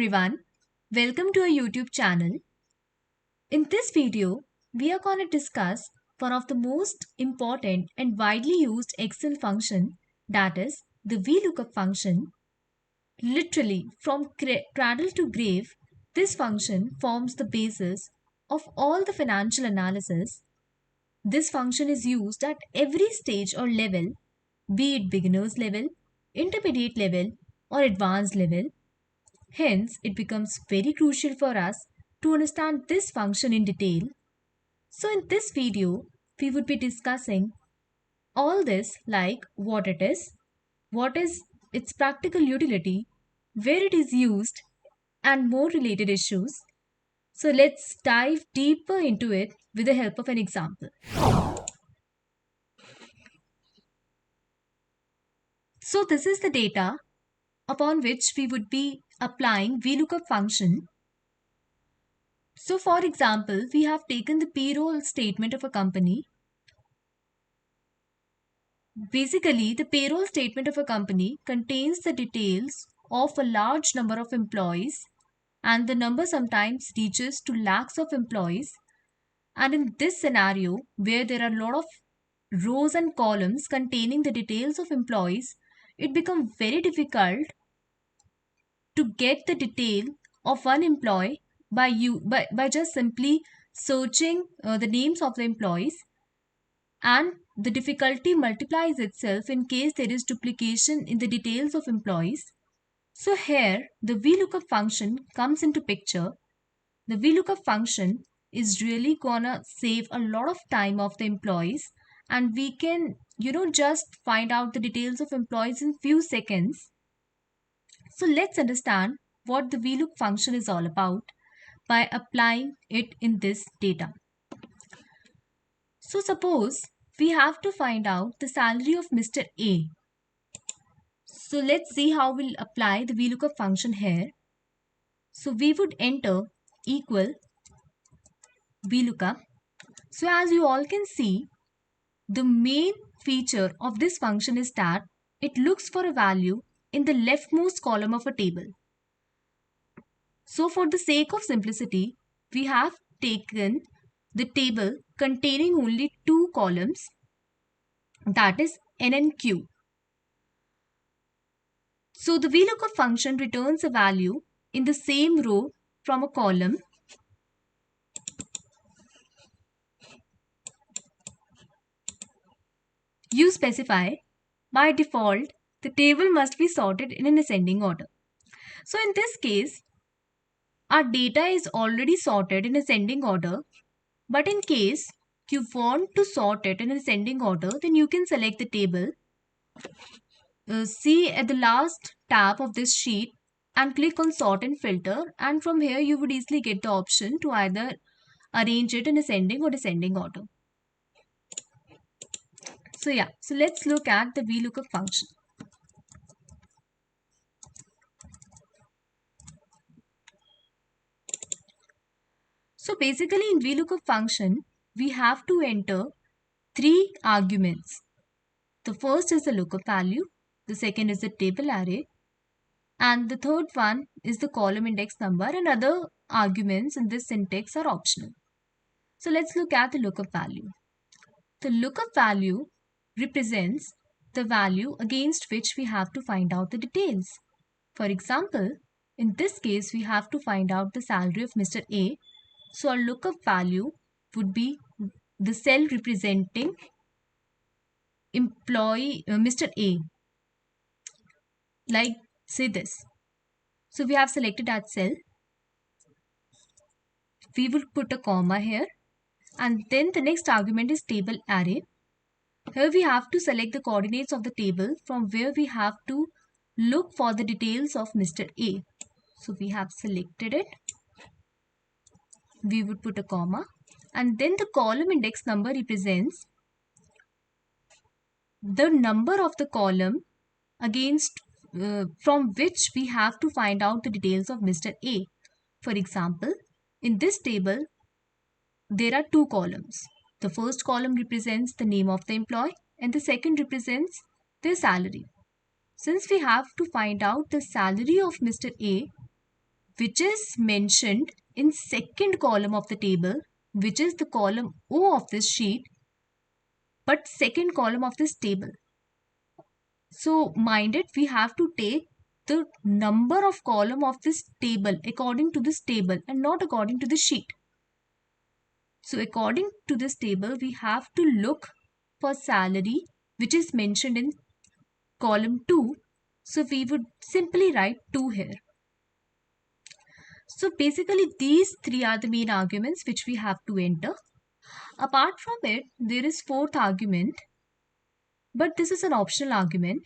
everyone, welcome to our YouTube channel. In this video, we are going to discuss one of the most important and widely used Excel function, that is the VLOOKUP function. Literally, from cradle to grave, this function forms the basis of all the financial analysis. This function is used at every stage or level, be it beginner's level, intermediate level, or advanced level. Hence, it becomes very crucial for us to understand this function in detail. So in this video, we would be discussing all this, like what it is, what is its practical utility, where it is used, and more related issues. So let's dive deeper into it with the help of an example. So this is the data upon which we would be applying VLOOKUP function. So for example, we have taken the payroll statement of a company. Basically, the payroll statement of a company contains the details of a large number of employees, and the number sometimes reaches to lakhs of employees. And in this scenario, where there are a lot of rows and columns containing the details of employees, it becomes very difficult to get the detail of one employee by just simply searching the names of the employees, and the difficulty multiplies itself in case there is duplication in the details of employees. So here the VLOOKUP function comes into picture. The VLOOKUP function is really gonna save a lot of time of the employees, and we can just find out the details of employees in few seconds. So let's understand what the VLOOKUP function is all about by applying it in this data. So suppose we have to find out the salary of Mr. A. So let's see how we'll apply the VLOOKUP function here. So we would enter equal VLOOKUP. So as you all can see, the main feature of this function is that it looks for a value in the leftmost column of a table. So for the sake of simplicity, we have taken the table containing only two columns, that is N and Q. So the VLOOKUP function returns a value in the same row from a column. You specify, by default, the table must be sorted in an ascending order. So in this case, our data is already sorted in ascending order, but in case you want to sort it in ascending order, then you can select the table. See at the last tab of this sheet and click on sort and filter, and from here you would easily get the option to either arrange it in ascending or descending order. So let's look at the VLOOKUP function. So basically in VLOOKUP function, we have to enter three arguments. The first is the lookup value, the second is the table array, and the third one is the column index number, and other arguments in this syntax are optional. So let's look at the lookup value. The lookup value represents the value against which we have to find out the details. For example, in this case, we have to find out the salary of Mr. A. So our lookup value would be the cell representing employee Mr. A, like say this. So we have selected that cell. We will put a comma here, and then the next argument is table array. Here we have to select the coordinates of the table from where we have to look for the details of Mr. A. So we have selected it. We would put a comma, and then the column index number represents the number of the column against from which we have to find out the details of Mr. A. For example, in this table, there are two columns. The first column represents the name of the employee, and the second represents their salary. Since we have to find out the salary of Mr. A, which is mentioned in second column of the table, which is the column O of this sheet, but second column of this table. So mind it, we have to take the number of column of this table according to this table and not according to the sheet. So according to this table, we have to look for salary, which is mentioned in column 2. So we would simply write 2 here. So basically these three are the main arguments which we have to enter. Apart from it, there is fourth argument, but this is an optional argument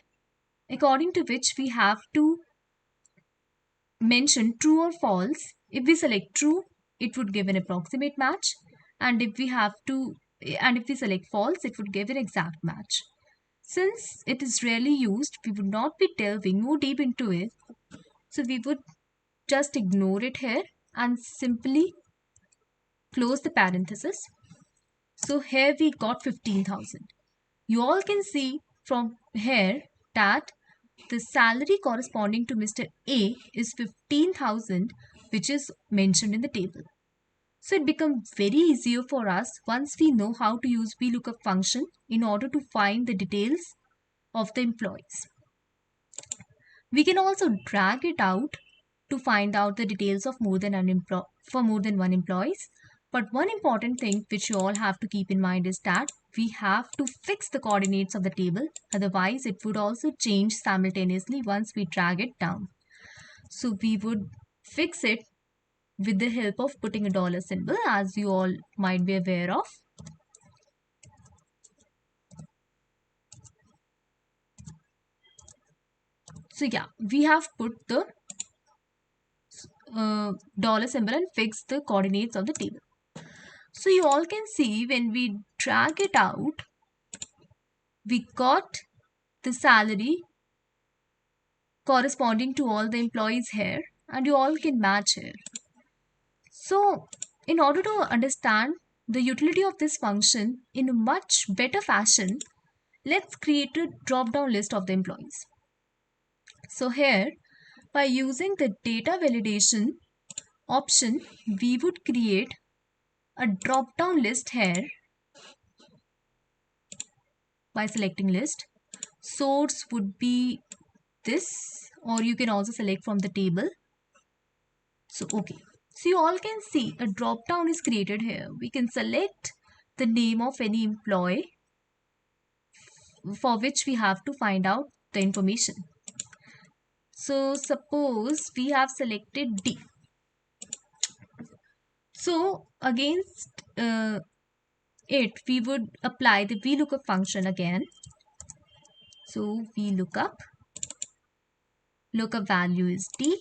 according to which we have to mention true or false. If we select true, it would give an approximate match, and if we select false, it would give an exact match. Since it is rarely used, we would not be delving more deep into it. So we would just ignore it here and simply close the parenthesis. So here we got 15,000. You all can see from here that the salary corresponding to Mr. A is 15,000, which is mentioned in the table. So it becomes very easier for us once we know how to use VLOOKUP function in order to find the details of the employees. We can also drag it out to find out the details of more than one employees. But one important thing which you all have to keep in mind is that we have to fix the coordinates of the table. Otherwise, it would also change simultaneously once we drag it down. So we would fix it with the help of putting a dollar symbol, as you all might be aware of. So yeah, we have put the dollar symbol and fixed the coordinates of the table. So you all can see when we drag it out, we got the salary corresponding to all the employees here, and you all can match here. So in order to understand the utility of this function in a much better fashion, let's create a drop-down list of the employees. So here, by using the data validation option, we would create a drop-down list here by selecting list. Source would be this, or you can also select from the table. So okay. So you all can see a drop down is created here. We can select the name of any employee for which we have to find out the information. So suppose we have selected D. So against it, we would apply the VLOOKUP function again. So VLOOKUP, lookup value is D.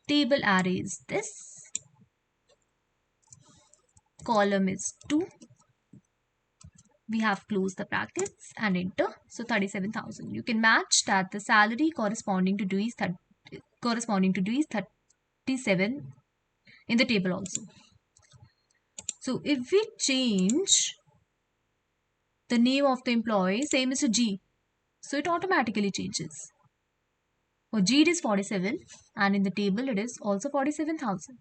Table array is this, column is 2, we have closed the brackets and enter. So 37,000. You can match that the salary corresponding to D is 37 in the table also. So if we change the name of the employee, say Mr. G, so it automatically changes. For G it is 47, and in the table it is also 47,000.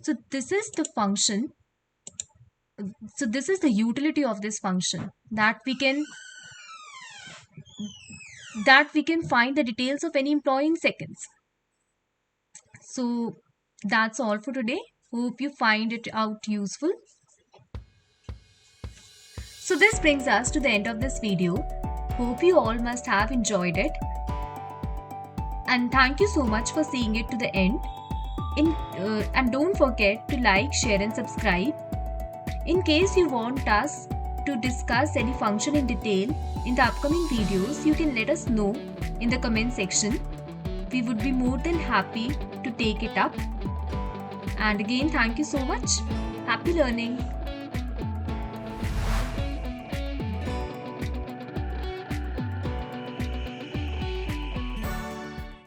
So this is the function. So this is the utility of this function, that we can find the details of any employee in seconds. So that's all for today. Hope you find it out useful. So this brings us to the end of this video. Hope you all must have enjoyed it. And thank you so much for seeing it to the end. And don't forget to like, share and subscribe. In case you want us to discuss any function in detail in the upcoming videos, you can let us know in the comment section. We would be more than happy to take it up. And again, thank you so much. Happy learning.